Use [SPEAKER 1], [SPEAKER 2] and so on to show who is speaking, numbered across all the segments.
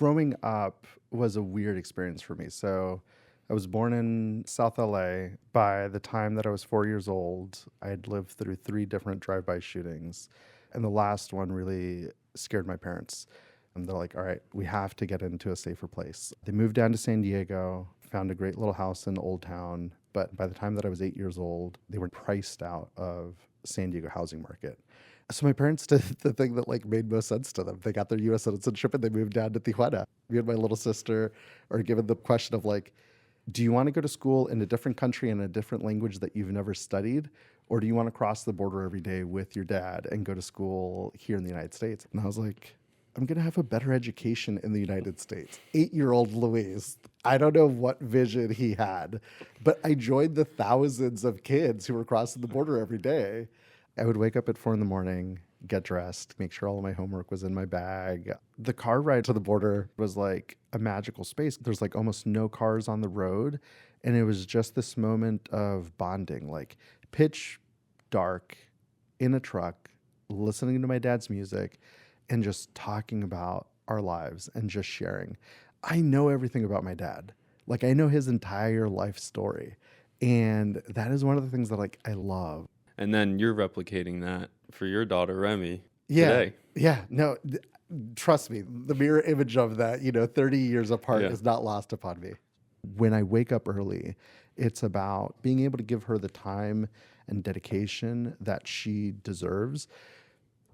[SPEAKER 1] Growing up was a weird experience for me. So I was born in South LA. By the time that I was 4 years old, I had lived through three different drive-by shootings. And the last one really scared my parents. And they're like, all right, we have to get into a safer place. They moved down to San Diego, found a great little house in Old Town. But by the time that I was 8 years old, they were priced out of San Diego housing market. So my parents did the thing that like made most sense to them. They got their U.S. citizenship and they moved down to Tijuana. Me and my little sister are given the question of like, do you want to go to school in a different country in a different language that you've never studied? Or do you want to cross the border every day with your dad and go to school here in the United States? And I was like, I'm going to have a better education in the United States. 8-year-old Luis, I don't know what vision he had, but I joined the thousands of kids who were crossing the border every day. I would wake up at 4 a.m, get dressed, make sure all of my homework was in my bag. The car ride to the border was like a magical space. There's like almost no cars on the road. And it was just this moment of bonding, like pitch dark in a truck, listening to my dad's music and just talking about our lives and just sharing. I know everything about my dad. Like I know his entire life story. And that is one of the things that like I love.
[SPEAKER 2] And then you're replicating that for your daughter, Remy,
[SPEAKER 1] Yeah.
[SPEAKER 2] today.
[SPEAKER 1] Yeah. No, trust me, the mirror image of that, 30 years apart is not lost upon me. When I wake up early, it's about being able to give her the time and dedication that she deserves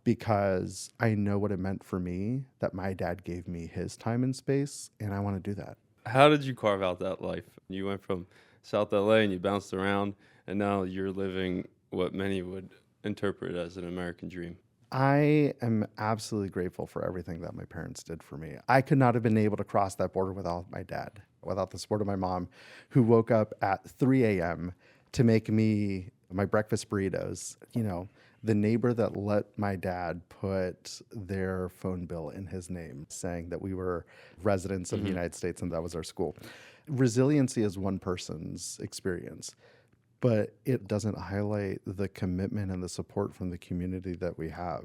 [SPEAKER 1] because I know what it meant for me that my dad gave me his time and space, and I want to do that.
[SPEAKER 2] How did you carve out that life? You went from South LA and you bounced around, and now you're living what many would interpret as an American dream.
[SPEAKER 1] I am absolutely grateful for everything that my parents did for me. I could not have been able to cross that border without my dad, without the support of my mom, who woke up at 3 a.m. to make me my breakfast burritos. The neighbor that let my dad put their phone bill in his name, saying that we were residents of the United States and that was our school. Resiliency is one person's experience, but it doesn't highlight the commitment and the support from the community that we have.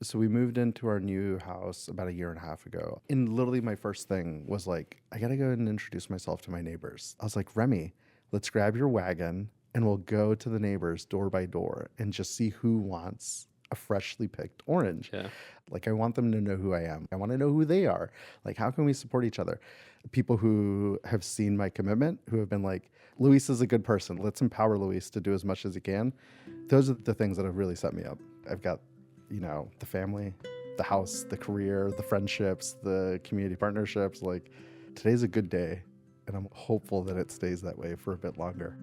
[SPEAKER 1] So we moved into our new house about 1.5 years ago. And literally my first thing was like, I got to go and introduce myself to my neighbors. I was like, Remy, let's grab your wagon and we'll go to the neighbors door by door and just see who wants a freshly picked orange.
[SPEAKER 2] Yeah.
[SPEAKER 1] Like I want them to know who I am. I want to know who they are. Like, how can we support each other? People who have seen my commitment, who have been like, Luis is a good person. Let's empower Luis to do as much as he can. Those are the things that have really set me up. I've got, the family, the house, the career, the friendships, the community partnerships. Like today's a good day and I'm hopeful that it stays that way for a bit longer.